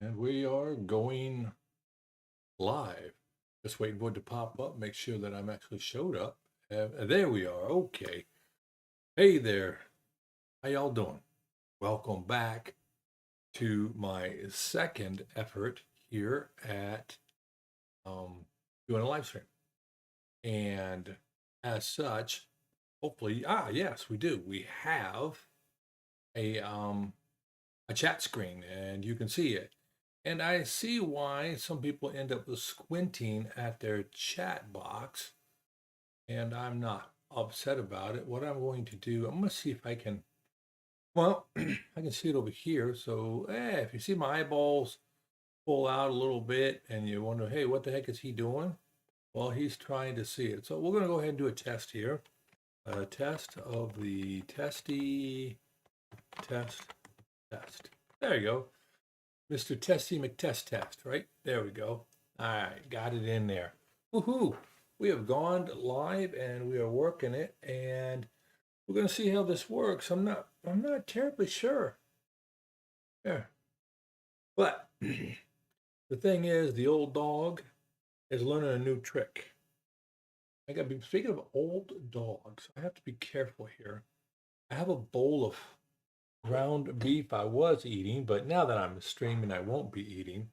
And we are going live. Just waiting for it to pop up, make sure that I'm actually showed up. There we are. Okay. Hey there. How y'all doing? Welcome back to my second effort here at doing a live stream. And as such, hopefully, yes, we do. We have a chat screen and you can see it. And I see why some people end up squinting at their chat box, and I'm not upset about it. What I'm going to do, I'm going to see if I can, well, I can see it over here. So, if you see my eyeballs pull out a little bit and you wonder, hey, what the heck is he doing? Well, he's trying to see it. So we're going to go ahead and do a test here. A test of the testy test. There you go. Mr. Testy McTest Test, right? There we go. All right, got it in there. Woohoo! We have gone live and we are working it, and we're gonna see how this works. I'm not terribly sure. Yeah. But the thing is, the old dog is learning a new trick. I gotta be speaking of old dogs, I have to be careful here. I have a bowl of ground beef I was eating, but now that I'm streaming, I won't be eating.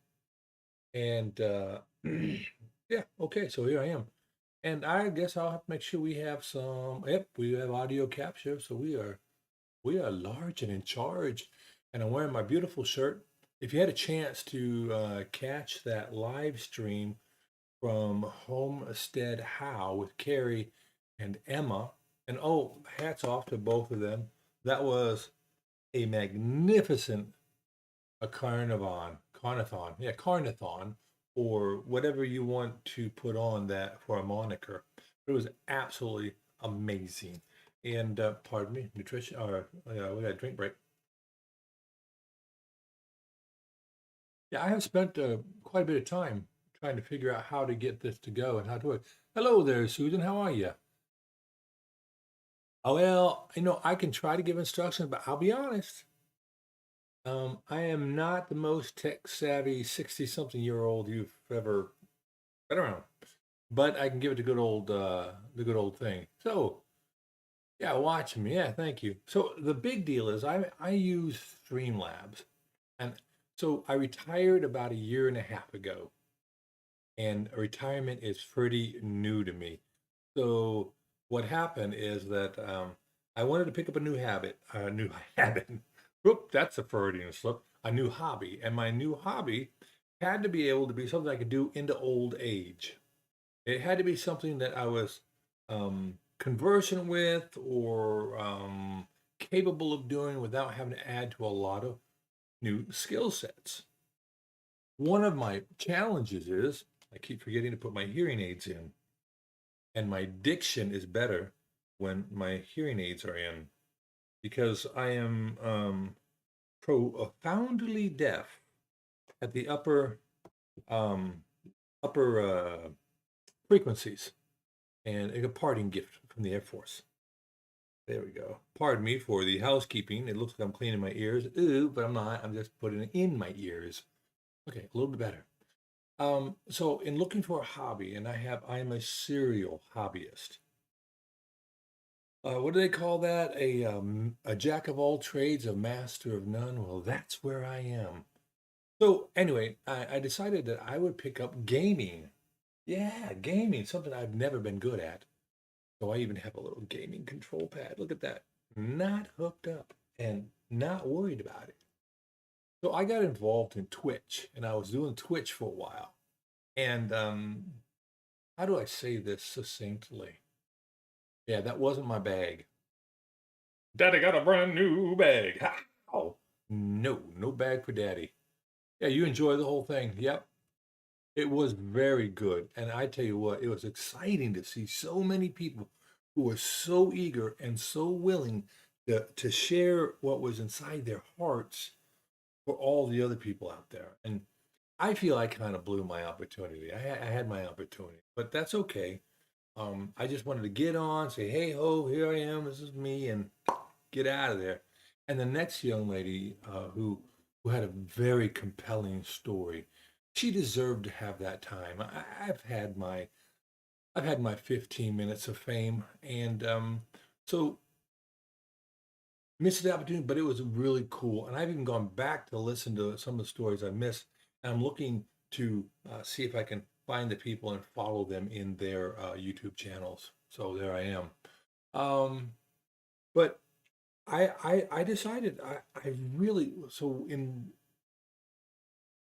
And yeah, okay, so here I am. And I guess I'll have to make sure we have some, yep, we have audio capture. So we are large and in charge. And I'm wearing my beautiful shirt. If you had a chance to catch that live stream from Homestead How with Carrie and Emma, and oh, hats off to both of them. That was a magnificent carnathon, or whatever you want to put on that for a moniker. It was absolutely amazing. And pardon me, nutrition, or we got a drink break. Yeah, I have spent quite a bit of time trying to figure out how to get this to go and how to do it. Hello there, Susan. How are you? Oh, well, I can try to give instructions, but I'll be honest. I am not the most tech savvy 60 something year old you've ever been around, but I can give it the good old thing. So, yeah, watch me. Yeah, thank you. So the big deal is I use Streamlabs, and so I retired about a year and a half ago, and retirement is pretty new to me. So what happened is that I wanted to pick up a new habit. Whoop, that's a Freudian slip. A new hobby, and my new hobby had to be able to be something I could do into old age. It had to be something that I was conversant with or capable of doing without having to add to a lot of new skill sets. One of my challenges is I keep forgetting to put my hearing aids in, and my diction is better when my hearing aids are in because I am profoundly deaf at the um, upper frequencies, and a parting gift from the Air Force. There we go. Pardon me for the housekeeping. It looks like I'm cleaning my ears. Ooh, but I'm not. I'm just putting it in my ears. Okay, a little bit better. So in looking for a hobby, and I am a serial hobbyist. What do they call that? A jack of all trades, a master of none. Well, that's where I am. So anyway, I decided that I would pick up gaming. Yeah, gaming, something I've never been good at. So I even have a little gaming control pad. Look at that. Not hooked up and not worried about it. So I got involved in Twitch, and I was doing Twitch for a while. And how do I say this succinctly? Yeah, that wasn't my bag. Daddy got a brand new bag. Ha! Oh, no bag for daddy. Yeah, you enjoy the whole thing. Yep. It was very good. And I tell you what, it was exciting to see so many people who were so eager and so willing to share what was inside their hearts for all the other people out there. And I feel I kind of blew my opportunity. I had my opportunity, but that's okay. I just wanted to get on, say, hey ho, here I am, this is me, and get out of there. And the next young lady who who had a very compelling story. She deserved to have that time. I've had my 15 minutes of fame, and so missed the opportunity, but it was really cool. And I've even gone back to listen to some of the stories I missed. And I'm looking to see if I can find the people and follow them in their YouTube channels. So there I am. But I decided I really, so in,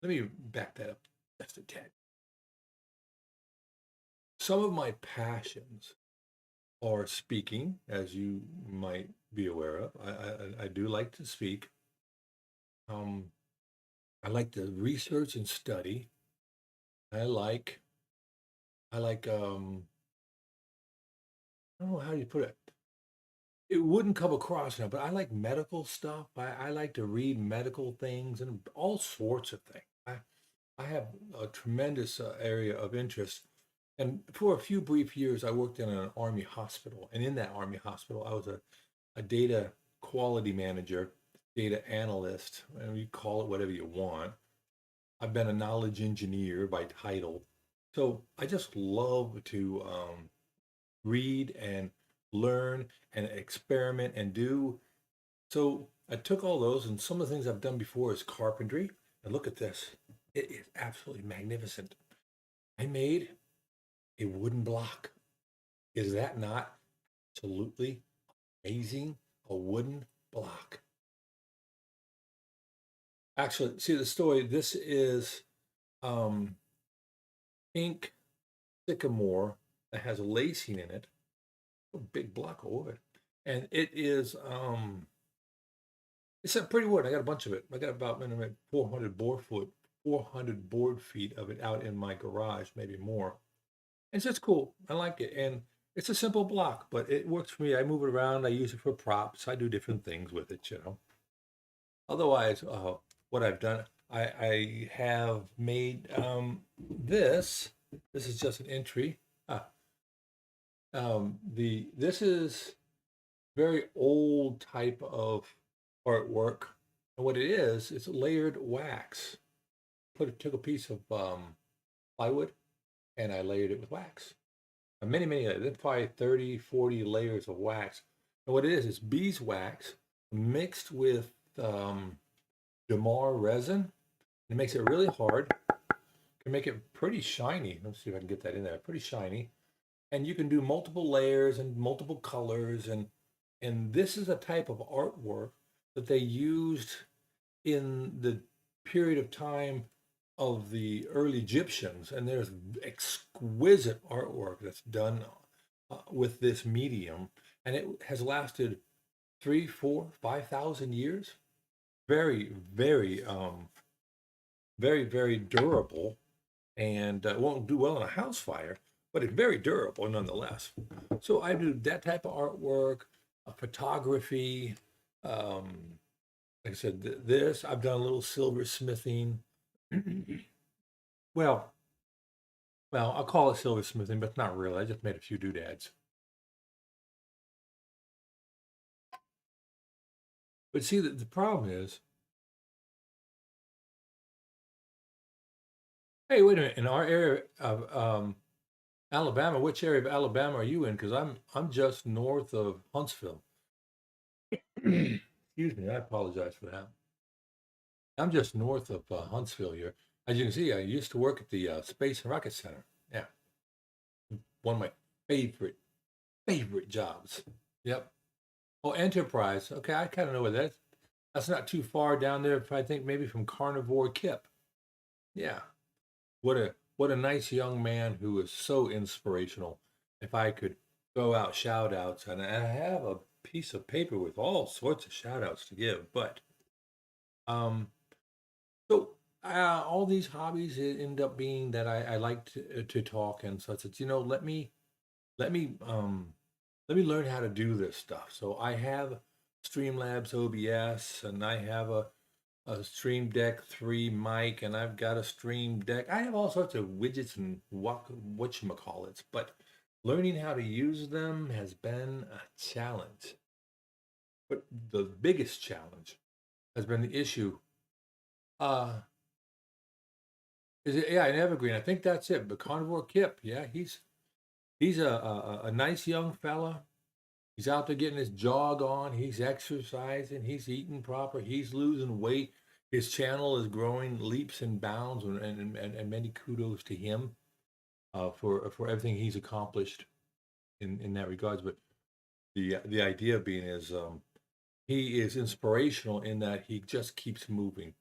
let me back that up just a tad. Some of my passions are speaking, as you might be aware of. I do like to speak. Um, I like to research and study. I like I like I don't know how you put it. It wouldn't come across now, but I like medical stuff. I like to read medical things and all sorts of things. I have a tremendous area of interest. And for a few brief years, I worked in an army hospital. And in that army hospital, I was a data quality manager, data analyst, and you call it whatever you want. I've been a knowledge engineer by title. So I just love to read and learn and experiment and do. So I took all those, and some of the things I've done before is carpentry. And look at this. It is absolutely magnificent. I made a wooden block. Is that not absolutely amazing? A wooden block. Actually, see the story. This is um, pink sycamore that has lacing in it. A big block of wood. And it is it's a pretty wood. I got a bunch of it. I got about 400 board feet of it out in my garage, maybe more. And it's just cool. I like it. And it's a simple block, but it works for me. I move it around. I use it for props. I do different things with it, you know. Otherwise, what I've done, I have made this. This is just an entry. This is very old type of artwork. And what it is, it's layered wax. Took a piece of plywood and I layered it with wax. And many layers, then probably 30, 40 layers of wax. And what it is beeswax mixed with Damar resin. It makes it really hard. Can make it pretty shiny. Let's see if I can get that in there. Pretty shiny. And you can do multiple layers and multiple colors, and this is a type of artwork that they used in the period of time of the early Egyptians, and there's exquisite artwork that's done with this medium, and it has lasted 3, 4, 5,000 years. Very, very durable, and won't do well in a house fire, but it's very durable nonetheless. So I do that type of artwork, photography. Like I said, this I've done a little silversmithing. well, well, I'll call it silversmithing, but not really. I just made a few doodads. But see, the problem is, hey, wait a minute. In our area of Alabama, which area of Alabama are you in? Because I'm just north of Huntsville. Excuse me, I apologize for that. I'm just north of Huntsville here. As you can see, I used to work at the Space and Rocket Center. Yeah, one of my favorite jobs. Yep. Oh, Enterprise. Okay, I kind of know where that's not too far down there. I think maybe from Carnivore Kip. Yeah. What a nice young man who is so inspirational. If I could throw out shout outs, and I have a piece of paper with all sorts of shout outs to give, but um so all these hobbies end up being that I like to talk, and so I said, let me let me learn how to do this stuff. So I have Streamlabs OBS, and I have a Stream Deck 3 mic, and I've got a Stream Deck. I have all sorts of widgets and whatchamacallits, but learning how to use them has been a challenge. But the biggest challenge has been the issue Uh, is it? Yeah, an evergreen. I think that's it. But Carnivore Kip. Yeah, he's a nice young fella. He's out there getting his jog on. He's exercising. He's eating proper. He's losing weight. His channel is growing leaps and bounds, and many kudos to him for everything he's accomplished in that regards. But the idea being is he is inspirational in that he just keeps moving.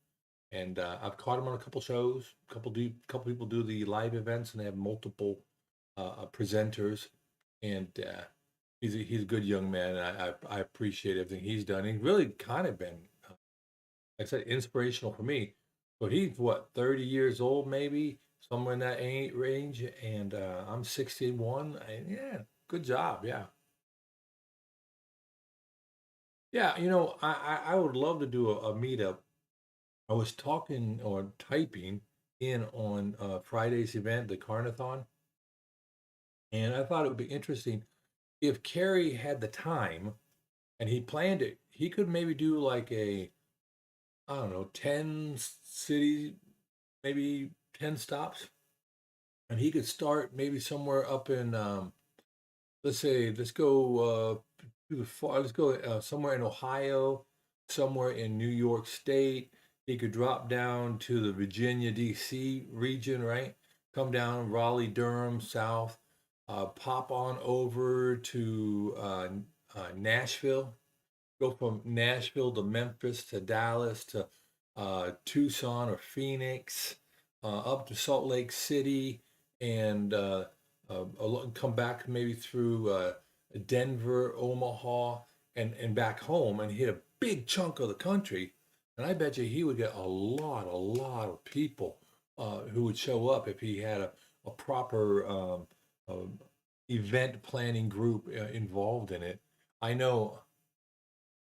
And I've caught him on a couple shows. Couple people do the live events, and they have multiple presenters. And he's a good young man, and I appreciate everything he's done. He's really kind of been, like I said, inspirational for me. But he's what, 30 years old, maybe somewhere in that range, and I'm 61. And yeah, good job. Yeah, yeah. I would love to do a meetup. I was talking or typing in on Friday's event, the Carnathon, and I thought it would be interesting if Kerry had the time and he planned it. He could maybe do like a, I don't know, 10 cities, maybe 10 stops, and he could start maybe somewhere up in, let's say, let's go to the far, let's go somewhere in Ohio, somewhere in New York State. He could drop down to the Virginia, D.C. region, right? Come down Raleigh, Durham, South, pop on over to Nashville, go from Nashville to Memphis to Dallas to Tucson or Phoenix, up to Salt Lake City, and come back maybe through Denver, Omaha, and back home, and hit a big chunk of the country. And I bet you he would get a lot of people who would show up if he had a proper event planning group involved in it. I know,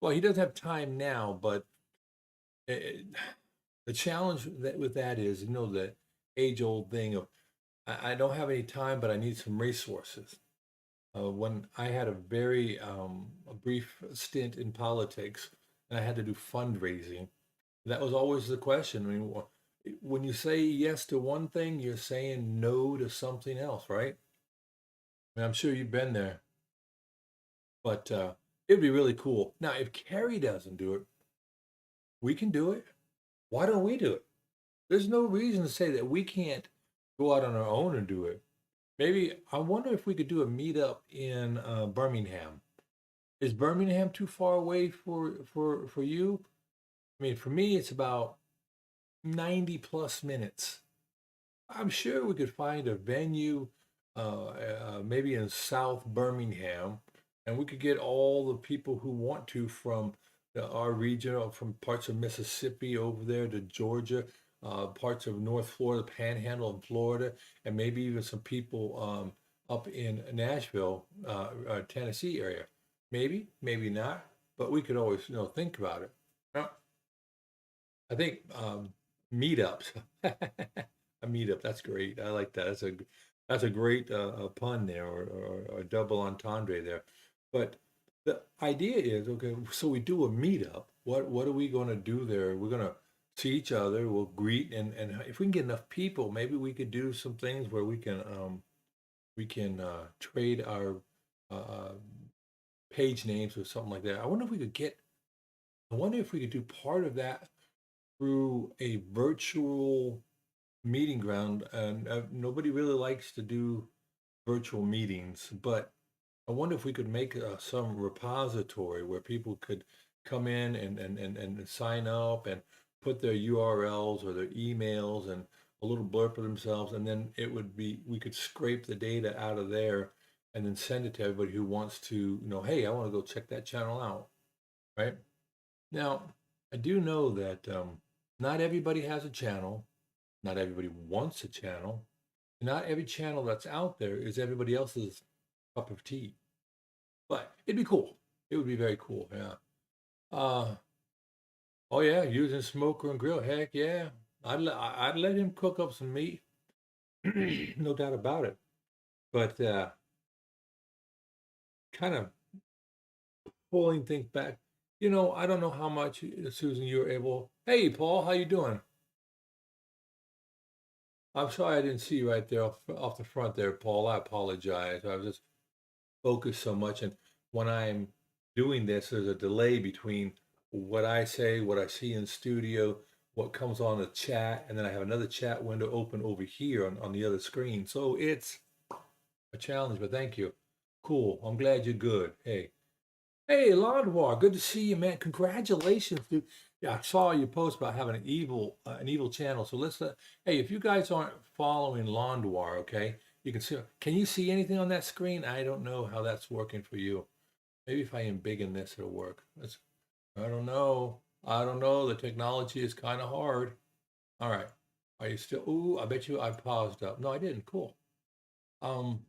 well, he doesn't have time now, but it, the challenge with that is, the age old thing of I don't have any time, but I need some resources. When I had a brief stint in politics, and I had to do fundraising, that was always the question. I mean, when you say yes to one thing, you're saying no to something else, right? I mean, I'm sure you've been there, but it'd be really cool. Now, if Carrie doesn't do it, we can do it. Why don't we do it? There's no reason to say that we can't go out on our own and do it. Maybe I wonder if we could do a meetup in Birmingham. Is Birmingham too far away for you? I mean, for me, it's about 90 plus minutes. I'm sure we could find a venue, maybe in South Birmingham, and we could get all the people who want to from our region, or from parts of Mississippi over there to Georgia, parts of North Florida, Panhandle in Florida, and maybe even some people up in Nashville, Tennessee area. Maybe, maybe not, but we could always, think about it. Now, I think meetups. A meetup. That's great. I like that. That's a great pun there, or a double entendre there. But the idea is, okay. So we do a meetup. What are we going to do there? We're going to see each other. We'll greet, and if we can get enough people, maybe we could do some things where we can trade our uh, page names or something like that. I wonder if we could get. I wonder if we could do part of that through a virtual meeting ground. And nobody really likes to do virtual meetings, but I wonder if we could make some repository where people could come in and sign up and put their URLs or their emails and a little blurb for themselves, and then we could scrape the data out of there and then send it to everybody who wants to, hey, I want to go check that channel out, right? Now, I do know that not everybody has a channel. Not everybody wants a channel. Not every channel that's out there is everybody else's cup of tea. But it'd be cool. It would be very cool. Yeah. Uh, oh yeah, using smoker and grill. Heck yeah. I'd let him cook up some meat. No doubt about it. But kind of pulling things back. I don't know how much, Susan, you're able. Hey, Paul, how you doing? I'm sorry I didn't see you right there off the front there, Paul. I apologize. I was just focused so much, and when I'm doing this, there's a delay between what I say, what I see in studio, what comes on the chat, and then I have another chat window open over here on the other screen. So it's a challenge, but thank you. Cool. I'm glad you're good. Hey, Londwar, good to see you, man. Congratulations, dude. Yeah, I saw you post about having an evil channel. So let's, hey, if you guys aren't following Londwar, okay, you can see. Can you see anything on that screen? I don't know how that's working for you. Maybe if I embiggen this, it'll work. I don't know. I don't know. The technology is kind of hard. All right. Are you still? Ooh, I bet you I paused up. No, I didn't. Cool. Um,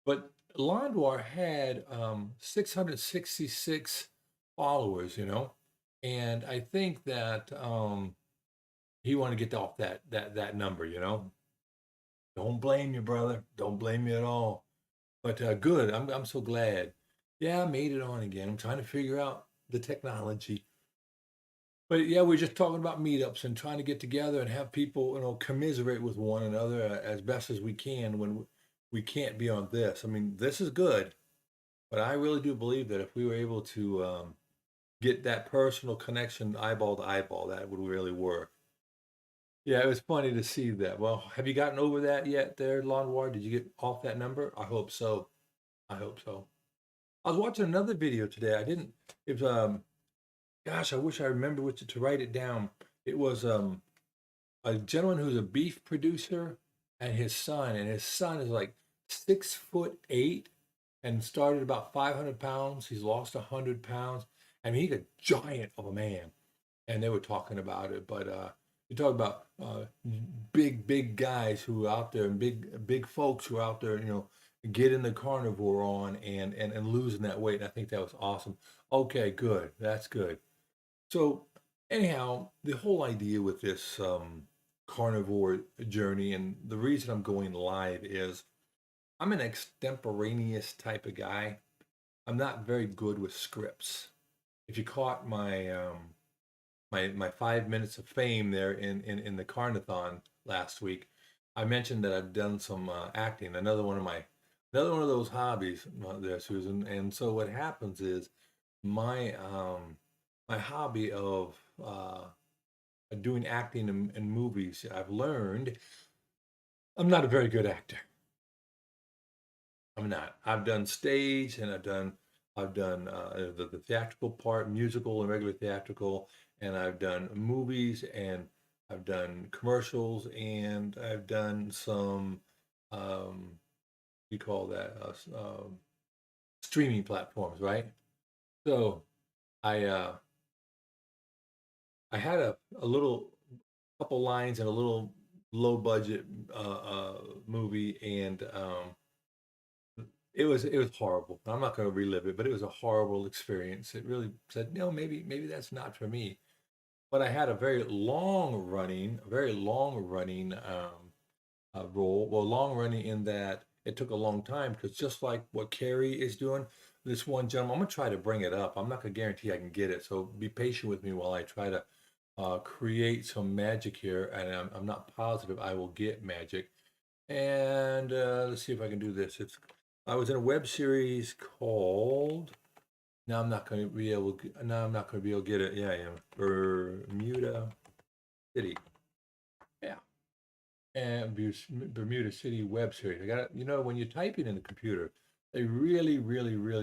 but Londwar had 666 followers, and I think that he wanted to get off that number, Don't blame you, brother. Don't blame me at all. But good. I'm so glad. Yeah, I made it on again. I'm trying to figure out the technology. But yeah, we're just talking about meetups and trying to get together and have people, commiserate with one another as best as we can when we can't be on this. I mean, this is good. But I really do believe that if we were able to get that personal connection eyeball to eyeball, that would really work. Yeah, it was funny to see that. Well, have you gotten over that yet there, Lawnwar? Did you get off that number? I hope so. I hope so. I was watching another video today. I didn't, it was, gosh, I wish I remember what to write it down. It was a gentleman who's a beef producer and his son is like 6'8" and started about 500 pounds. He's lost 100 pounds. I mean, he's a giant of a man. And they were talking about it, but you talk about big guys who are out there and big folks who are out there, getting the carnivore on and losing that weight. And I think that was awesome. Okay, good. That's good. So anyhow, the whole idea with this carnivore journey and the reason I'm going live is I'm an extemporaneous type of guy. I'm not very good with scripts. If you caught my 5 minutes of fame there in the Carnathon last week, I mentioned that I've done some acting. Another one of those hobbies there, Susan. And so what happens is my my hobby of doing acting in movies. I've learned I'm not a very good actor. I'm not. I've done stage and I've done the theatrical part, musical and regular theatrical, and I've done movies and I've done commercials and I've done some you call that streaming platforms, right? So I I had a little couple lines in a little low budget movie and it was horrible. I'm not going to relive it, but it was a horrible experience. It really said, no, maybe that's not for me. But I had a very long running role. Well, long running in that it took a long time because just like what Carrie is doing, this one gentleman, I'm gonna try to bring it up. I'm not gonna guarantee I can get it, so be patient with me while I try to create some magic here. And I'm not positive I will get magic. And let's see if I can do this. I was in a web series called. Now I'm not going to be able. Now I'm not going to be able to get it. Yeah, I am. Bermuda City. Yeah, and Bermuda City web series. I got it. When you're typing in the computer, they really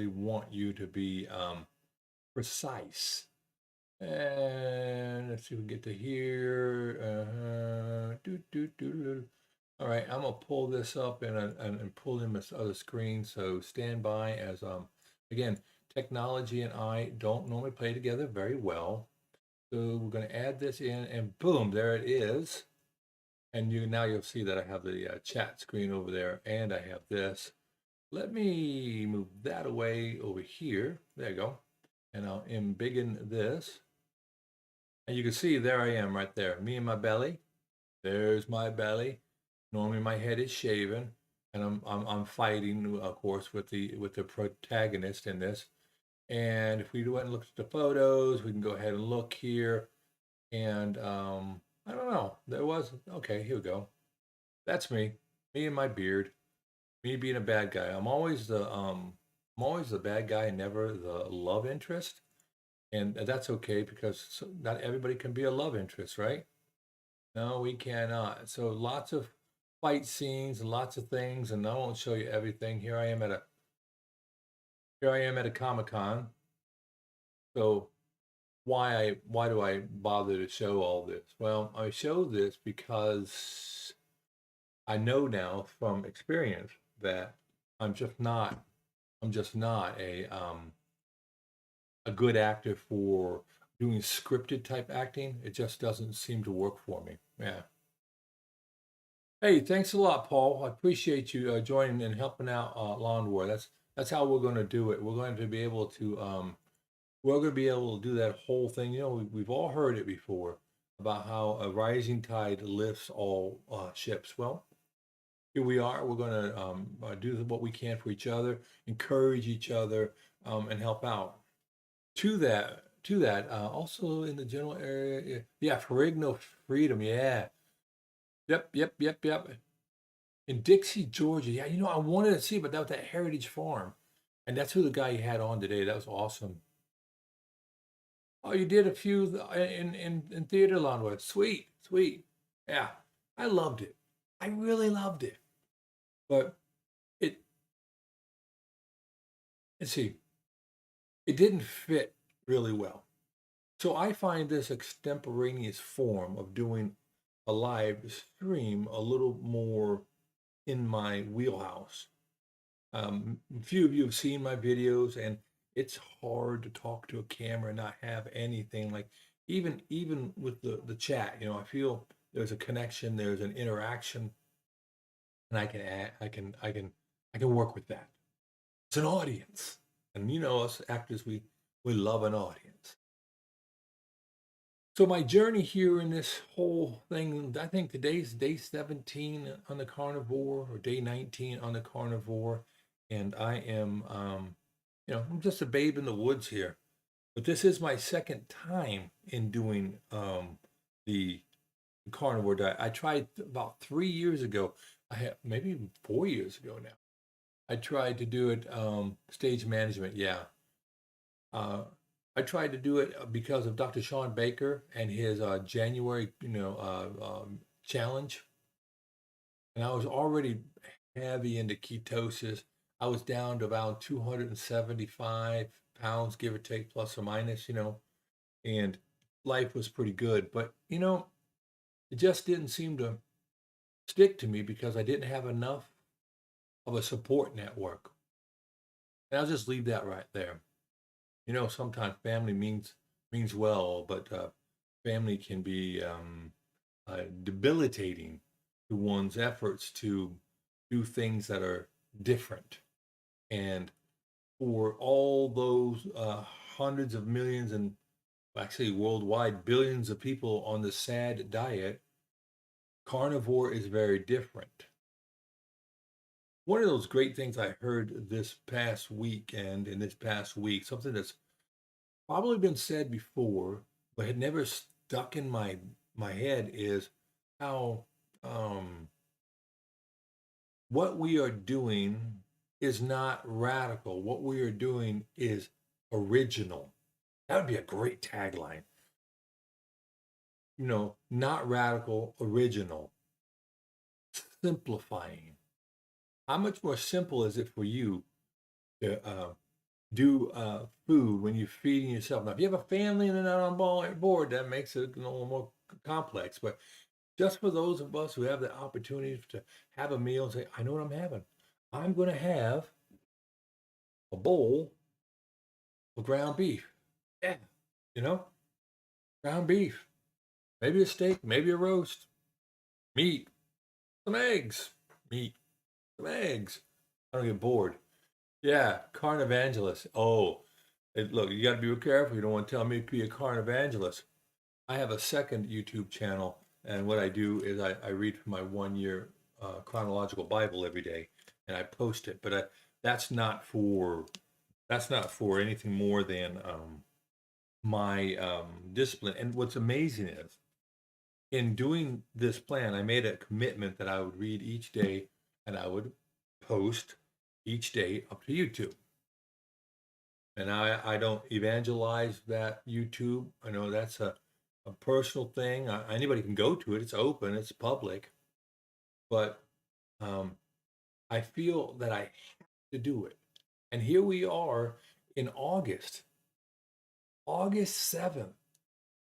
want you to be precise. And let's see if we get to here. All right, I'm gonna pull this up and pull in this other screen. So stand by as again, technology and I don't normally play together very well. So we're gonna add this in, and boom, there it is. And you'll see that I have the chat screen over there, and I have this. Let me move that away over here. There you go. And I'll embiggen this. And you can see there I am right there, me and my belly. There's my belly. Normally my head is shaven, and I'm fighting, of course, with the protagonist in this. And if we went and looked at the photos, we can go ahead and look here. And I don't know. There was okay. Here we go. That's me and my beard, me being a bad guy. I'm always the bad guy, never the love interest, and that's okay because not everybody can be a love interest, right? No, we cannot. So lots of fight scenes, lots of things, and I won't show you everything. Here I am at a Comic Con. So why do I bother to show all this? Well, I show this because I know now from experience that I'm just not I'm just not a good actor for doing scripted type acting. It just doesn't seem to work for me. Yeah. Hey, thanks a lot, Paul. I appreciate you joining and helping out Lawnmower. That's how we're going to do it. We're going to be able to do that whole thing. You know, we've all heard it before about how a rising tide lifts all ships. Well, here we are. We're going to do what we can for each other, encourage each other, and help out. To that, also in the general area, yeah, Ferrigno Freedom, yeah, yep. In Dixie, Georgia, yeah, you know, I wanted to see, but that was that Heritage Farm, and that's who the guy you had on today. That was awesome. Oh, you did a few in theater Lawnwood. Sweet, sweet. Yeah, I loved it. I really loved it. But it, let's see, it didn't fit really well. So I find this extemporaneous form of doing a live stream a little more in my wheelhouse. A few of you have seen my videos, and it's hard to talk to a camera and not have anything like even with the chat. You know, I feel there's a connection, there's an interaction, and I can work with that. It's an audience, and you know us actors, we love an audience. So my journey here in this whole thing, I think today's day 17 on the Carnivore or day 19 on the Carnivore, and I am, you know, I'm just a babe in the woods here. But this is my second time in doing the carnivore diet. I tried about 3 years ago. I had maybe even 4 years ago now. I tried to do it stage management. Yeah, uh, I tried to do it because of Dr. Sean Baker and his January, challenge, and I was already heavy into ketosis. I was down to about 275 pounds, give or take, plus or minus, you know, and life was pretty good. But, you know, it just didn't seem to stick to me because I didn't have enough of a support network. And I'll just leave that right there. You know, sometimes family means well, but family can be debilitating to one's efforts to do things that are different. And for all those hundreds of millions and actually worldwide billions of people on the SAD diet, carnivore is very different. One of those great things I heard this past weekend and this past week, something that's probably been said before, but had never stuck in my head, is how what we are doing is not radical. What we are doing is original. That would be a great tagline. You know, not radical, original, simplifying. How much more simple is it for you to do food when you're feeding yourself? Now, if you have a family and they're not on board, that makes it a little more complex. But just for those of us who have the opportunity to have a meal and say, I know what I'm having. I'm going to have a bowl of ground beef. Yeah, you know, ground beef. Maybe a steak, maybe a roast, meat, some eggs, meat, some eggs. I don't get bored. Yeah, carnivangelist. Oh, look, you got to be careful. You don't want to tell me to be a carnivangelist. I have a second YouTube channel, and what I do is I read from my 1 year chronological Bible every day, and I post it. But that's not for that's not for anything more than my discipline. And what's amazing is in doing this plan, I made a commitment that I would read each day and I would post each day up to YouTube. And I don't evangelize that YouTube. I know that's a personal thing. Anybody can go to it. It's open. It's public. But um, I feel that I have to do it. And here we are in August 7th.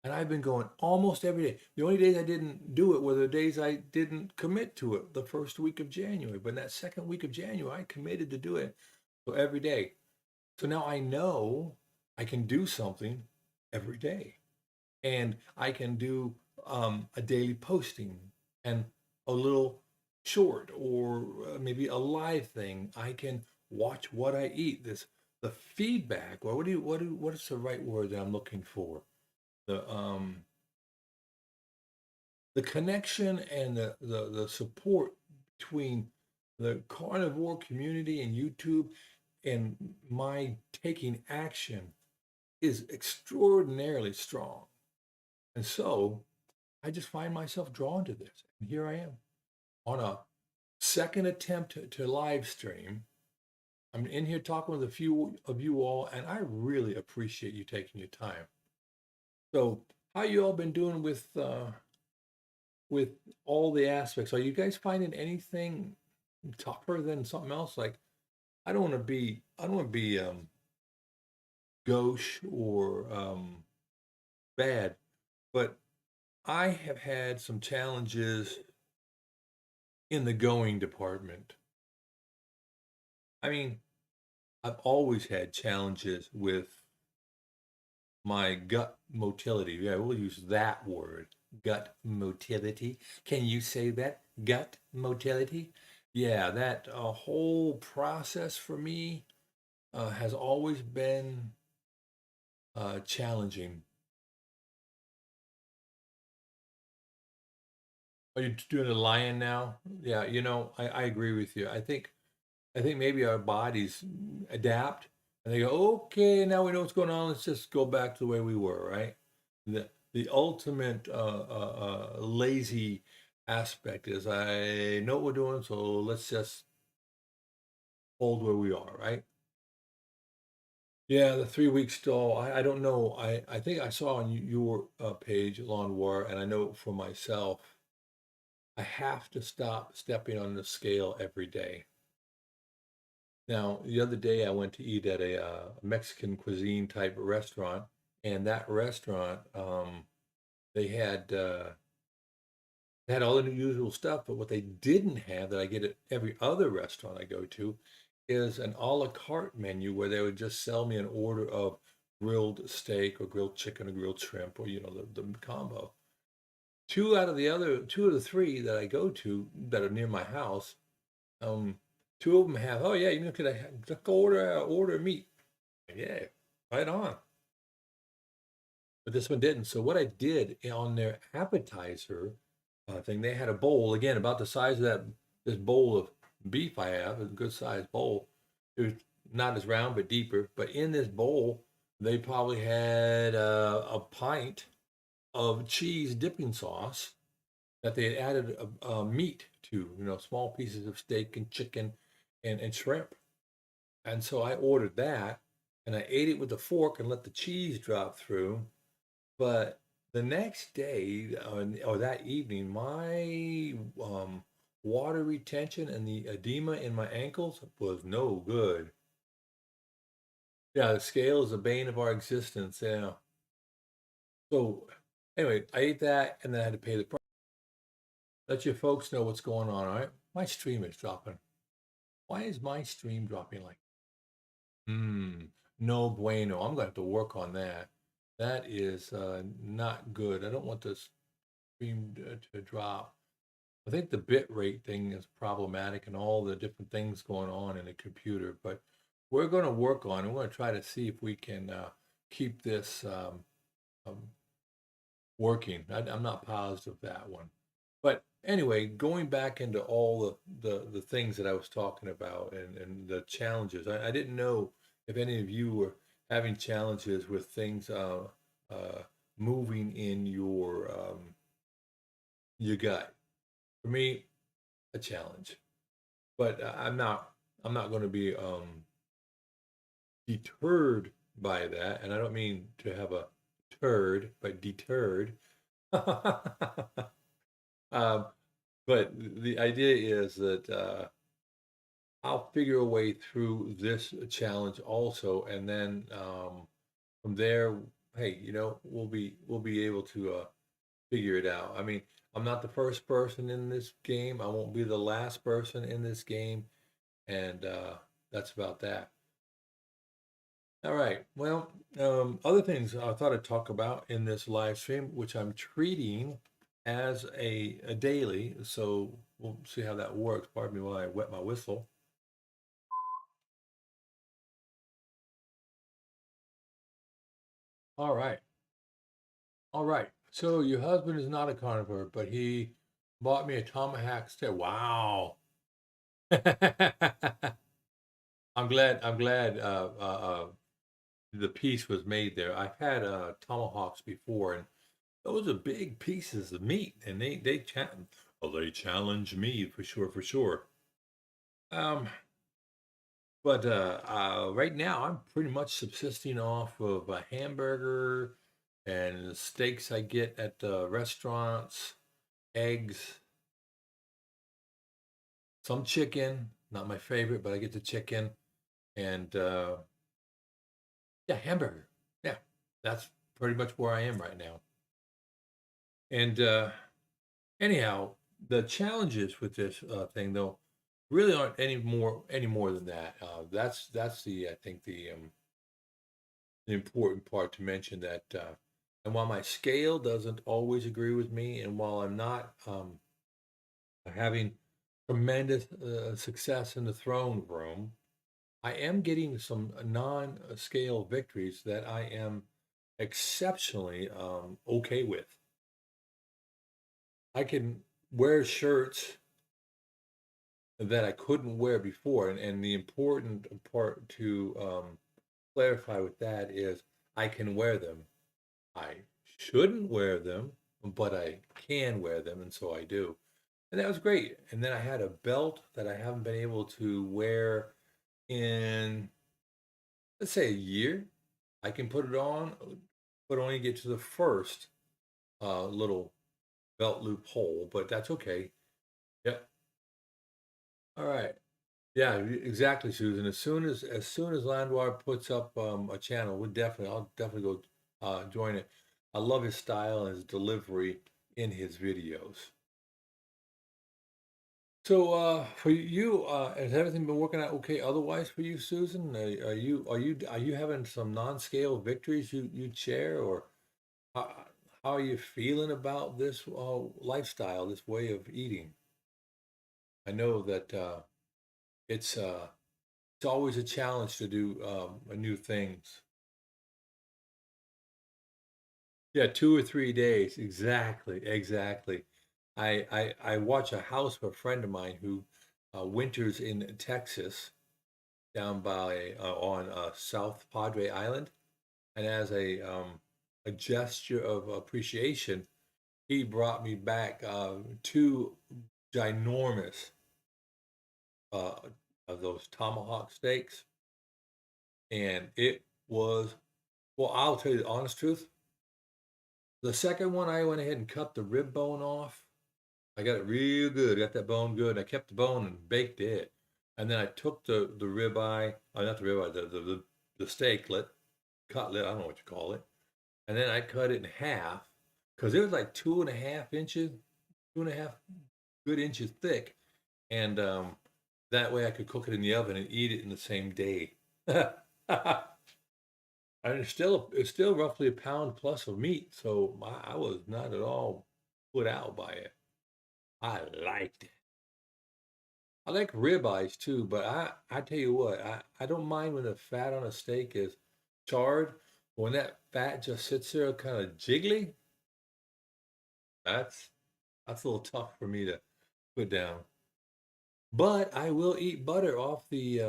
And I've been going almost every day. The only days I didn't do it were the days I didn't commit to it the first week of January. But in that second week of January, I committed to do it. So every day. So now I know I can do something every day. And I can do a daily posting and a little short or maybe a live thing. I can watch what I eat. This the feedback. Or what is the right word that I'm looking for? The the connection and the support between the carnivore community and YouTube and my taking action is extraordinarily strong. And so I just find myself drawn to this. And here I am on a second attempt to live stream. I'm in here talking with a few of you all, and I really appreciate you taking your time. So, how you all been doing with all the aspects? Are you guys finding anything tougher than something else? Like, I don't want to be gauche or bad, but I have had some challenges in the going department. I mean, I've always had challenges with my gut motility. Yeah, we'll use that word, gut motility. Can you say that? Gut motility? Yeah, that whole process for me has always been challenging. Are you doing a lion now? Yeah, I agree with you. I think maybe our bodies adapt and they go, okay, now we know what's going on. Let's just go back to the way we were, right? The ultimate lazy aspect is I know what we're doing, so let's just hold where we are, right? Yeah, the 3 week stall. I don't know. I think I saw on your page, Lawn War, and I know for myself, I have to stop stepping on the scale every day. Now, the other day I went to eat at a Mexican cuisine type restaurant, and that restaurant, they had all the usual stuff, but what they didn't have that I get at every other restaurant I go to is an a la carte menu where they would just sell me an order of grilled steak or grilled chicken or grilled shrimp or the combo. Two of the three that I go to that are near my house, um, two of them have, oh yeah, could I just order meat? Yeah, right on. But this one didn't. So what I did on their appetizer thing, they had a bowl again about the size of this bowl of beef I have, a good sized bowl. It was not as round but deeper. But in this bowl, they probably had a pint of cheese dipping sauce that they had added meat to, small pieces of steak and chicken and shrimp. And so I ordered that and I ate it with a fork and let the cheese drop through. But the next day or that evening, my water retention and the edema in my ankles was no good. Yeah, the scale is the bane of our existence. Yeah. So anyway, I ate that and then I had to pay the price. Let you folks know what's going on. All right, my stream is dropping. Why is my stream dropping like? Hmm. No bueno. I'm gonna have to work on that. That is not good. I don't want this stream to drop. I think the bit rate thing is problematic and all the different things going on in the computer, but we're going to work on it. We're going to try to see if we can keep this um, working. I'm not positive that one. But anyway, going back into all the things that I was talking about and the challenges, I didn't know if any of you were having challenges with things moving in your you gut. For me, a challenge. But I'm not going to be deterred by that, and I don't mean to have a turd, but deterred. um, but the idea is that I'll figure a way through this challenge also, and then from there, hey, we'll be able to figure it out. I mean, I'm not the first person in this game. I won't be the last person in this game, and that's about that. All right. Well, other things I thought I'd talk about in this live stream, which I'm treating as a daily. So we'll see how that works. Pardon me while I wet my whistle. All right. All right. So your husband is not a carnivore, but he bought me a tomahawk steak. Wow. I'm glad the piece was made there. I've had tomahawks before, and those are big pieces of meat, and they challenge me for sure, for sure. Um, but right now I'm pretty much subsisting off of a hamburger and the steaks I get at the restaurants, eggs, some chicken. Not my favorite, but I get the chicken and yeah, hamburger. Yeah, that's pretty much where I am right now. And anyhow, the challenges with this thing though really aren't any more than that. That's the I think the important part to mention that. And while my scale doesn't always agree with me, and while I'm not having tremendous success in the throne room, I am getting some non-scale victories that I am exceptionally okay with. I can wear shirts that I couldn't wear before. And the important part to clarify with that is I can wear them. I shouldn't wear them, but I can wear them, and so I do. And that was great. And then I had a belt that I haven't been able to wear in, let's say, a year. I can put it on, but only get to the first little belt loophole, but that's okay. Yep. All right. Yeah, exactly, Susan. As soon as Landwar puts up a channel, I'll definitely go join it. I love his style and his delivery in his videos. So for you, has everything been working out okay otherwise for you, Susan? Are you having some non-scale victories you'd share, or how, how are you feeling about this lifestyle, this way of eating? I know that it's uh, it's always a challenge to do new things. Yeah, 2 or 3 days. Exactly, exactly. I watch a house of a friend of mine who winters in Texas down by on South Padre Island, and as a gesture of appreciation, he brought me back two ginormous uh, of those tomahawk steaks, and it was, well, I'll tell you the honest truth. The second one, I went ahead and cut the rib bone off. I got it real good. Got that bone good. I kept the bone and baked it. And then I took the ribeye, not the ribeye, the steaklet, cutlet, I don't know what you call it. And then I cut it in half because it was like 2.5 inches, 2.5 good inches thick. And that way I could cook it in the oven and eat it in the same day. And it's still roughly a pound plus of meat, so I was not at all put out by it. I liked it. I like ribeyes too, but I tell you what, I don't mind when the fat on a steak is charred. When that fat just sits there kind of jiggly, that's that's a little tough for me to put down. But I will eat butter off the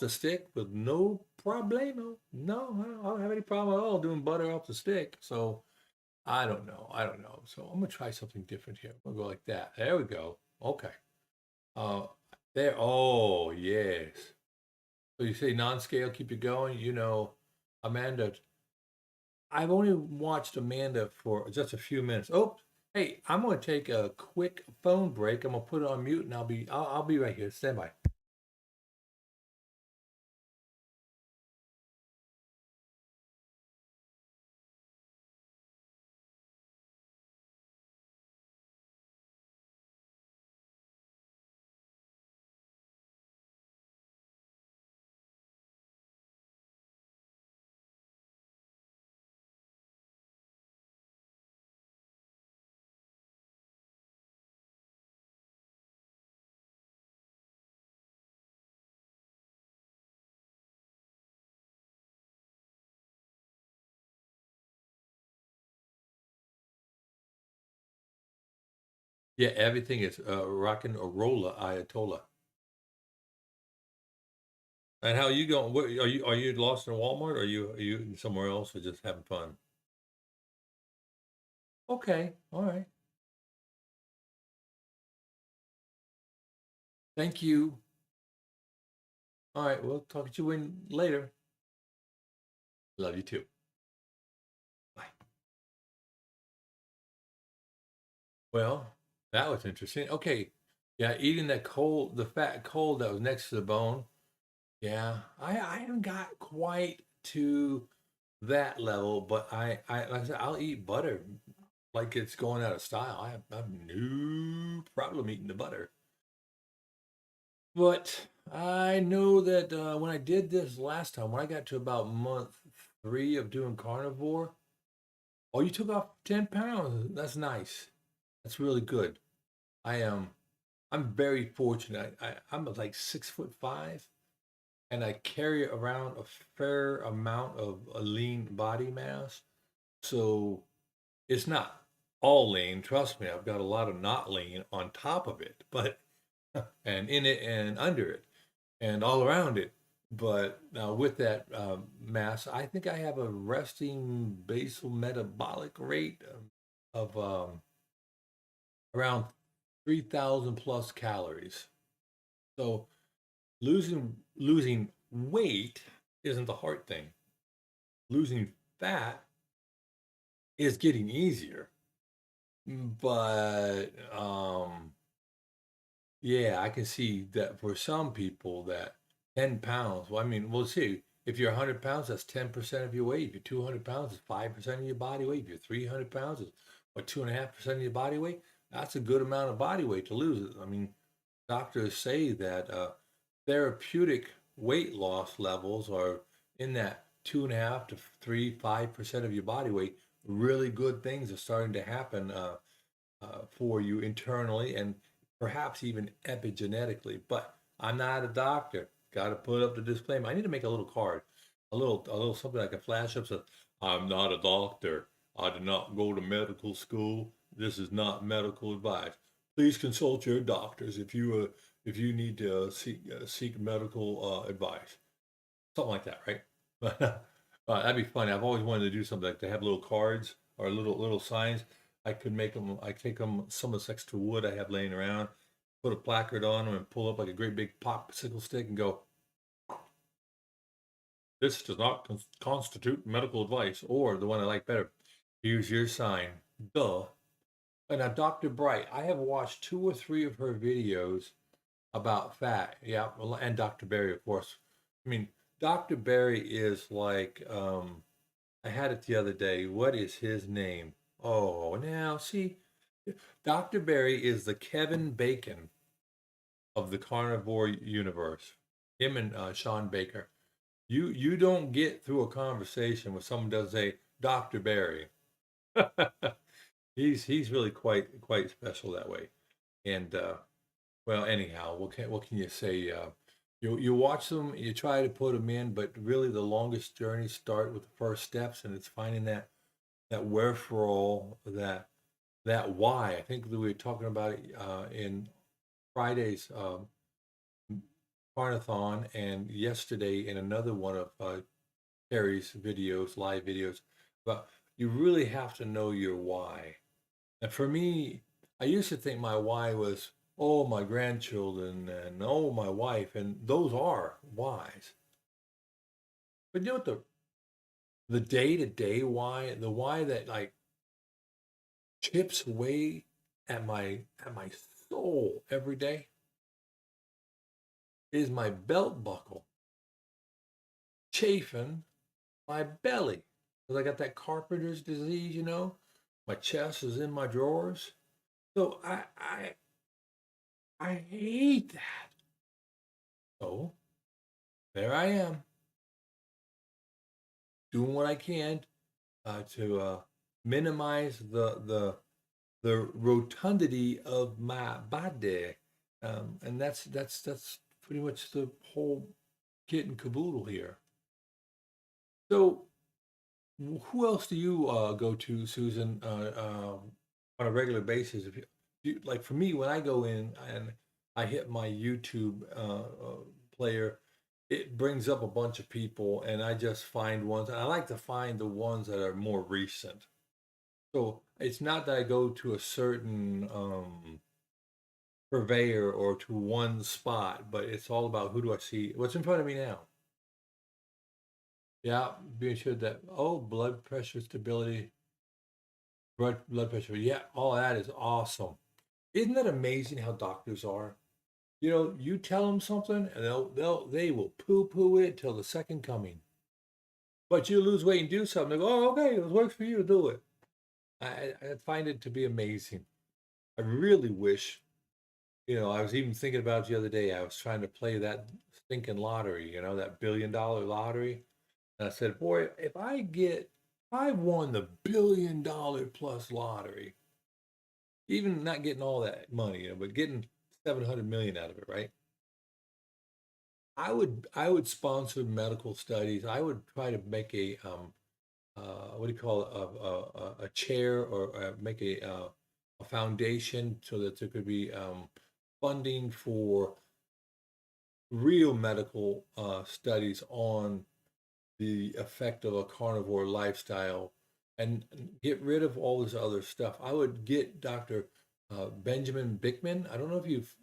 stick with no problemo. No, I don't have any problem at all doing butter off the stick. So I don't know. I don't know. So I'm gonna try something different here. We'll go like that. There we go. Okay. Uh, there. Oh, yes. So you say non-scale, keep it going. Amanda, I've only watched Amanda for just a few minutes. Oh, hey, I'm gonna take a quick phone break. I'm gonna put it on mute, and I'll be right here. Stand by. Yeah, everything is rocking a roller Ayatollah. And how you going? What, are you lost in Walmart? Or are you somewhere else or just having fun? Okay, all right. Thank you. All right, we'll talk to you in later. Love you too. Bye. Well, that was interesting. Okay, yeah, eating that cold, the fat cold that was next to the bone. Yeah, I haven't got quite to that level, but I like I said, I'll eat butter like it's going out of style. I have no problem eating the butter. But I know that when I did this last time, when I got to about month 3 of doing carnivore, oh, you took off 10 pounds. That's nice. That's really good. I am. I'm very fortunate. I'm like 6'5", and I carry around a fair amount of a lean body mass. So it's not all lean. Trust me, I've got a lot of not lean on top of it, but and in it and under it and all around it. But with that mass, I think I have a resting basal metabolic rate of around 3,000 plus calories. So losing weight isn't the hard thing. Losing fat is getting easier. But yeah, I can see that for some people that 10 pounds, well, I mean, we'll see. If you're 100 pounds, that's 10% of your weight. If you're 200 pounds, it's 5% of your body weight. If you're 300 pounds, it's what, 2.5% of your body weight. That's a good amount of body weight to lose. I mean, doctors say that therapeutic weight loss levels are in that 2.5 to 5% of your body weight. Really good things are starting to happen for you internally and perhaps even epigenetically. But I'm not a doctor. Got to put up the disclaimer. I need to make a little card, a little something I can flash up. So I'm not a doctor. I did not go to medical school. This is not medical advice. Please consult your doctors if you need to seek medical advice. Something like that, right? That'd be funny. I've always wanted to do something like to have little cards or little signs. I could make them. I take them some of this extra wood I have laying around, put a placard on them, and pull up like a great big popsicle stick and go. This does not constitute medical advice. Or the one I like better. Here's your sign. Duh. And now Dr. Bright, I have watched 2 or 3 of her videos about fat. Yeah, well, and Dr. Berry, of course. I mean, Dr. Berry is like I had it the other day. What is his name? Oh, now see, Dr. Berry is the Kevin Bacon of the carnivore universe. Him and Sean Baker. You don't get through a conversation when someone does say Dr. Berry. He's really quite special that way. And well, anyhow, what can you say? You watch them, you try to put them in, but really the longest journeys start with the first steps, and it's finding that wherefore, that why. I think that we were talking about it in Friday's Carnathon, and yesterday in another one of Terry's videos, live videos, about you really have to know your why. And for me, I used to think my why was, oh, my grandchildren and oh, my wife, and those are whys. But you know what the day to day why, the why that like chips away at my soul every day is my belt buckle chafing my belly. Because I got that carpenter's disease, you know. My chest is in my drawers. So I hate that. So there I am, doing what I can to minimize the rotundity of my body, and that's pretty much the whole kit and caboodle here. So, who else do you go to, Susan, on a regular basis? If like for me, when I go in and I hit my YouTube player, it brings up a bunch of people, and I just find ones. And I like to find the ones that are more recent. So it's not that I go to a certain purveyor or to one spot, but it's all about who do I see? What's in front of me now? Yeah, being sure that, oh, blood pressure stability, blood pressure. Yeah, all that is awesome. Isn't that amazing how doctors are? You know, you tell them something and they will poo poo it till the second coming. But you lose weight and do something, they go, oh, okay, it works for you, do it. I find it to be amazing. I really wish, you know, I was even thinking about it the other day. I was trying to play that stinking lottery, you know, that $1 billion lottery. And I said, boy, if I won the $1 billion plus lottery, even not getting all that money, you know, but getting 700 million out of it, right? I would sponsor medical studies. I would try to make a what do you call it, a chair or make a foundation so that there could be funding for real medical studies on the effect of a carnivore lifestyle and get rid of all this other stuff. I would get Dr. Benjamin Bickman. I don't know if you've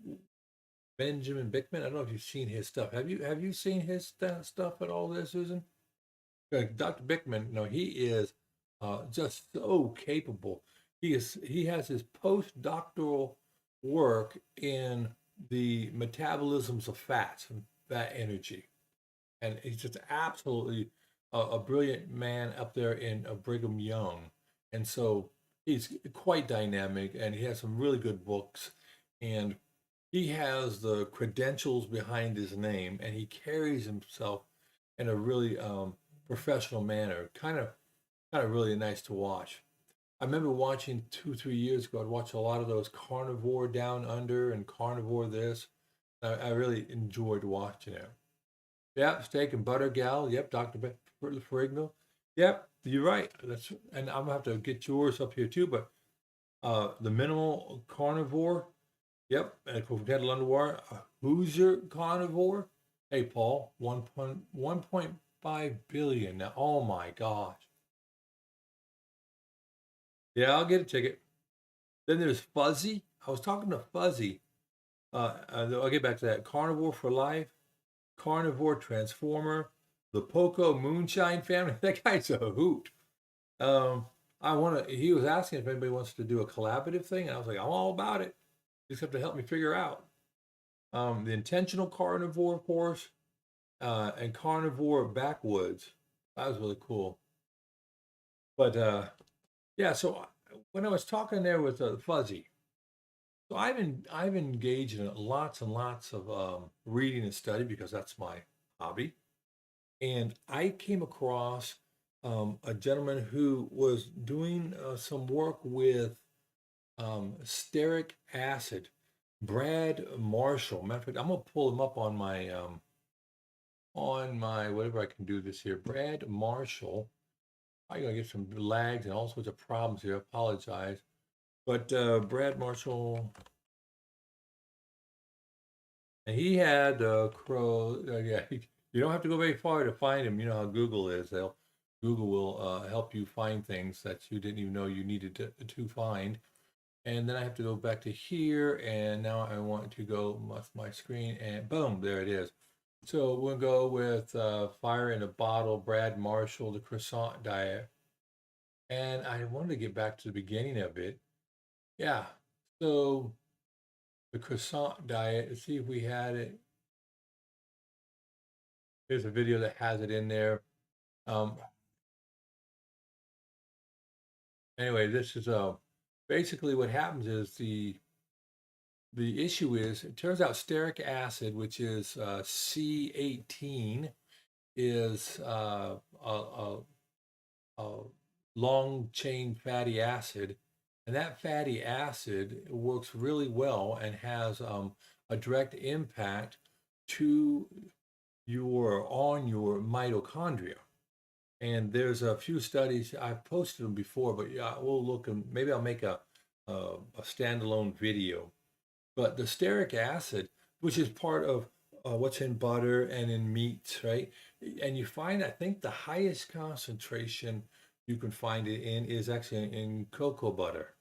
Benjamin Bickman. I don't know if you've seen his stuff. Have you seen his stuff at all there, Susan? Dr. Bickman, you know, he is just so capable. He has his postdoctoral work in the metabolisms of fats and fat energy, and he's just absolutely a brilliant man up there in Brigham Young, and so he's quite dynamic, and he has some really good books, and he has the credentials behind his name, and he carries himself in a really professional manner. Kind of really nice to watch. I remember watching 2, 3 years ago. I'd watch a lot of those Carnivore Down Under and Carnivore this. I really enjoyed watching it. Yep, steak and butter gal. Yep, Dr. Ferrigno. Yep, you're right. And I'm gonna have to get yours up here too. But the minimal carnivore. Yep, and if we've got Underwater, who's your carnivore? Hey, Paul, 1.5 billion. Now, oh my gosh. Yeah, I'll get a ticket. Then there's Fuzzy. I was talking to Fuzzy. I'll get back to that. Carnivore for Life, Carnivore Transformer, the Poco Moonshine family. That guy's a hoot. Um, he was asking if anybody wants to do a collaborative thing, and I was like, I'm all about it. You just have to help me figure out. The Intentional Carnivore, of course, and Carnivore Backwoods. That was really cool. But yeah, so when I was talking there with Fuzzy, so I've engaged in lots and lots of reading and study because that's my hobby. And I came across a gentleman who was doing some work with stearic acid. Brad Marshall. Matter of fact, I'm gonna pull him up on my whatever I can do this here. Brad Marshall. I'm gonna get some lags and all sorts of problems here. I apologize. But Brad Marshall, and he had crow. Yeah, you don't have to go very far to find him. You know how Google is. Google will help you find things that you didn't even know you needed to find. And then I have to go back to here, and now I want to go with my screen, and boom, there it is. So we'll go with Fire in a Bottle, Brad Marshall, the croissant diet. And I wanted to get back to the beginning of it. Yeah, so the croissant diet, let's see if we had it. Here's a video that has it in there. Um, anyway, this is basically what happens is the issue is it turns out stearic acid, which is C18, is a long chain fatty acid, and that fatty acid works really well and has a direct impact to your mitochondria. And there's a few studies. I've posted them before, but yeah, we'll look and maybe I'll make a standalone video. But the stearic acid, which is part of what's in butter and in meats, right? And you find, I think, the highest concentration you can find it in is actually in cocoa butter.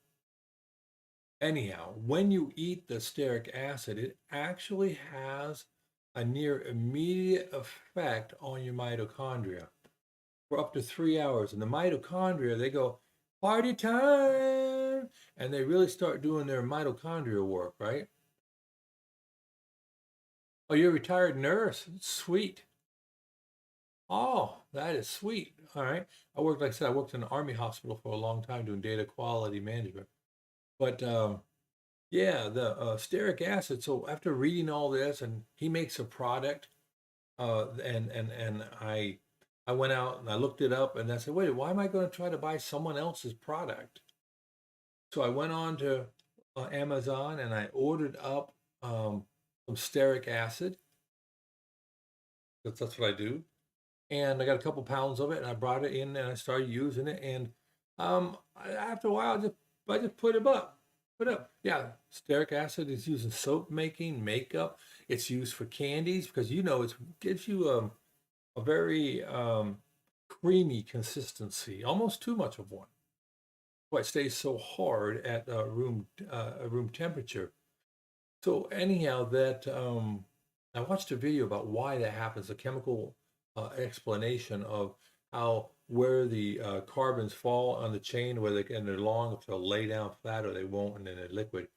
Anyhow, when you eat the stearic acid, it actually has a near immediate effect on your mitochondria for up to 3 hours. And the mitochondria, they go, party time! And they really start doing their mitochondrial work, right? Oh, you're a retired nurse. Sweet. Oh, that is sweet. All right. Like I said, I worked in an army hospital for a long time doing data quality management. But yeah, the stearic acid. So after reading all this, and he makes a product, and I went out and I looked it up, and I said, wait, why am I going to try to buy someone else's product? So I went on to Amazon and I ordered up some stearic acid. That's what I do, and I got a couple pounds of it, and I brought it in and I started using it. And after a while, I just put it up. Put up. Yeah, stearic acid is used in soap making, makeup. It's used for candies because it gives you a very creamy consistency, almost too much of one. Why it stays so hard at room temperature. So anyhow, that I watched a video about why that happens, a chemical explanation of how where the carbons fall on the chain, where they're long, if they'll lay down flat or they won't, and then they're liquid.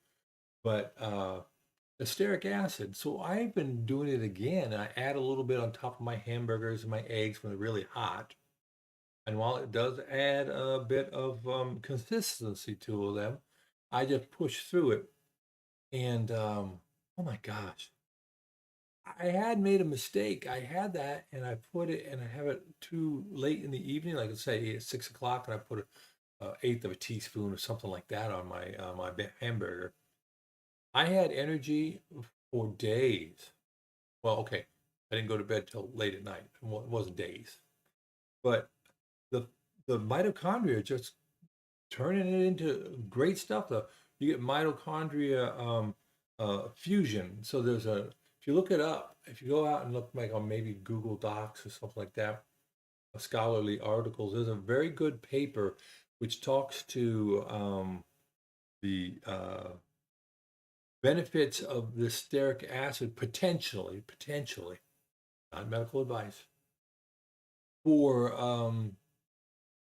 But the stearic acid. So I've been doing it again. I add a little bit on top of my hamburgers and my eggs when they're really hot. And while it does add a bit of consistency to them, I just push through it. And oh my gosh, I had made a mistake. I had that and I put it and I have it too late in the evening, like let's say at 6 o'clock, and I put an eighth of a teaspoon or something like that on my hamburger. I had energy for days. Well, okay, I didn't go to bed till late at night. It wasn't days, but the the mitochondria just turning it into great stuff. Though you get mitochondria fusion. So if you look it up, if you go out and look like on maybe Google Docs or something like that, scholarly articles, there's a very good paper which talks to the benefits of the stearic acid potentially, not medical advice, for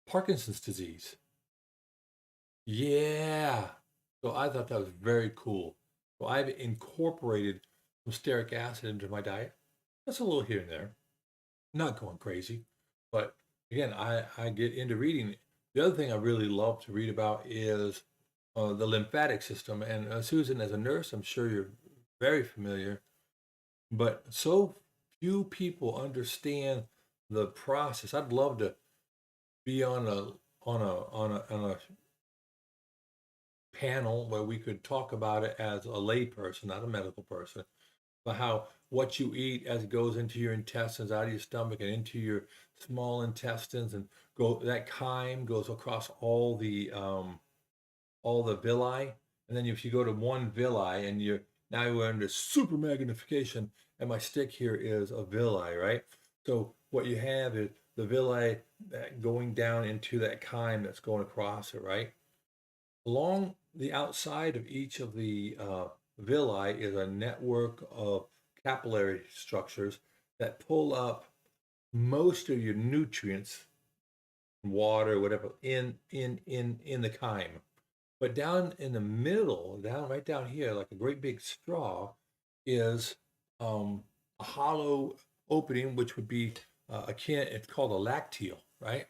Parkinson's disease. Yeah. So I thought that was very cool. So I've incorporated some stearic acid into my diet. That's a little here and there, not going crazy. But again, I get into reading. The other thing I really love to read about is the lymphatic system. And Susan, as a nurse, I'm sure you're very familiar, but so few people understand the process. I'd love to be on a panel where we could talk about it as a lay person, not a medical person, but how what you eat as it goes into your intestines, out of your stomach, and into your small intestines, and that chyme goes across all the villi, and then if you go to one villi, and now we're under super magnification, and my stick here is a villi, right? So what you have is the villi going down into that chyme that's going across it, right? Along the outside of each of the villi is a network of capillary structures that pull up most of your nutrients, water, whatever, in the chyme. But down in the middle, right down here, like a great big straw, is a hollow opening, which would be akin. It's called a lacteal, right?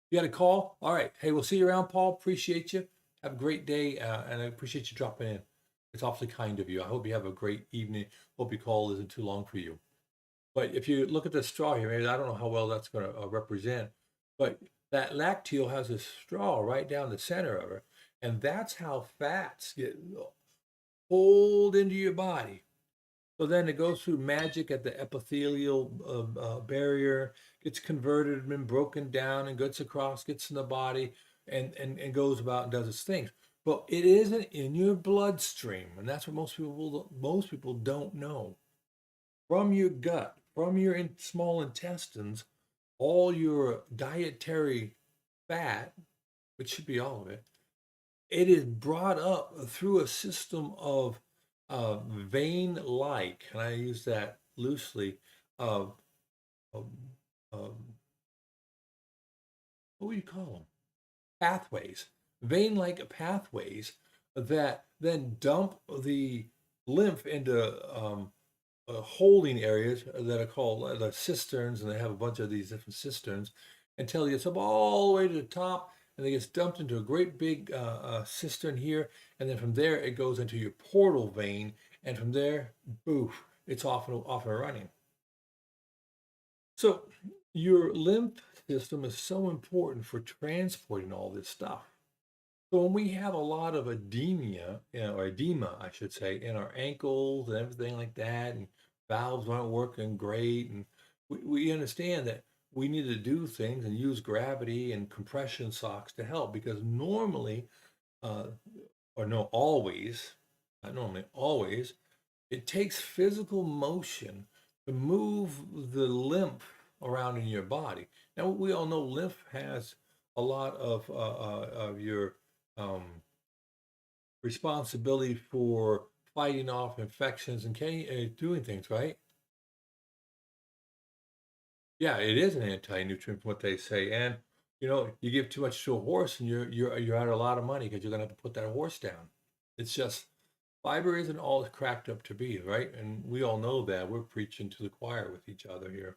You got a call? All right. Hey, we'll see you around, Paul. Appreciate you. Have a great day, and I appreciate you dropping in. It's awfully kind of you. I hope you have a great evening. Hope your call isn't too long for you. But if you look at the straw here, maybe I don't know how well that's going to represent, but that lacteal has a straw right down the center of it, and that's how fats get pulled into your body. So then it goes through magic at the epithelial barrier, gets converted and broken down, and gets across, gets in the body, and goes about and does its things. But it isn't in your bloodstream, and that's what most people don't know. From your gut, from your small intestines, all your dietary fat, which should be all of it, it is brought up through a system of vein-like, and I use that loosely, of what would you call them? Pathways, vein-like pathways that then dump the lymph into holding areas that are called the cisterns, and they have a bunch of these different cisterns until it gets up all the way to the top, and it gets dumped into a great big cistern here, and then from there it goes into your portal vein, and from there, boof, it's off and running. So your lymph system is so important for transporting all this stuff. So when we have a lot of edema, or edema, I should say, in our ankles and everything like that, and valves aren't working great, and we understand that we need to do things and use gravity and compression socks to help, because normally, or no, always, not normally, always, it takes physical motion to move the lymph around in your body. Now, we all know lymph has a lot of your responsibility for fighting off infections and doing things, right? Yeah, it is an anti-nutrient from what they say. And you give too much to a horse and you're out a lot of money, because you're gonna have to put that horse down. It's just fiber isn't all it's cracked up to be, right? And we all know that. We're preaching to the choir with each other here.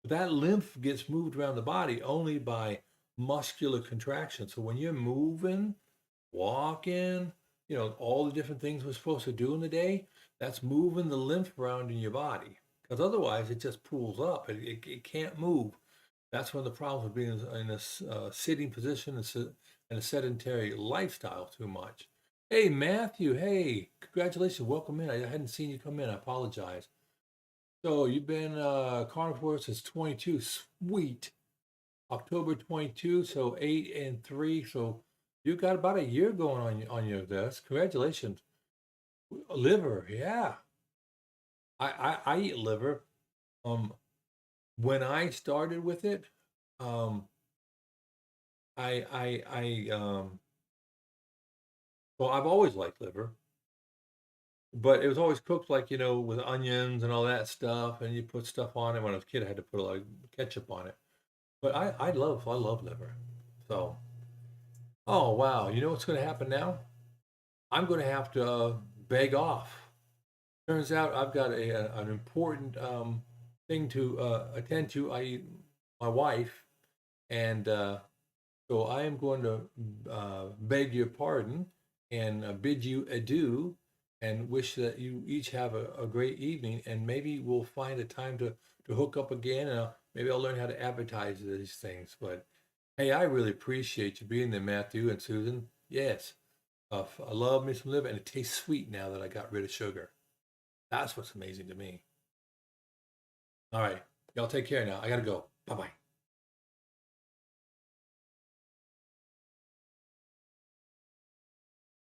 But that lymph gets moved around the body only by muscular contraction. So when you're moving, walking, all the different things we're supposed to do in the day, that's moving the lymph around in your body. Because otherwise it just pools up. It can't move. That's one of the problems with being in a sitting position and a sedentary lifestyle too much. Hey, Matthew. Hey, congratulations. Welcome in. I hadn't seen you come in. I apologize. So you've been carnivore since 22. Sweet. October 22. So 8 and 3. So you got about a year going on your desk. Congratulations. Liver. Yeah. I eat liver. When I started with it, um, well, I've always liked liver, but it was always cooked like, with onions and all that stuff, and you put stuff on it. When I was a kid, I had to put like ketchup on it. But I love liver. So, oh wow, you know what's going to happen now? I'm going to have to beg off. Turns out I've got an important thing to attend to. My wife, and so I am going to beg your pardon and bid you adieu, and wish that you each have a great evening. And maybe we'll find a time to hook up again, and maybe I'll learn how to advertise these things. But hey, I really appreciate you being there, Matthew and Susan. Yes, I love me some liver, and it tastes sweet now that I got rid of sugar. That's what's amazing to me. All right, y'all take care now. I gotta go. Bye bye.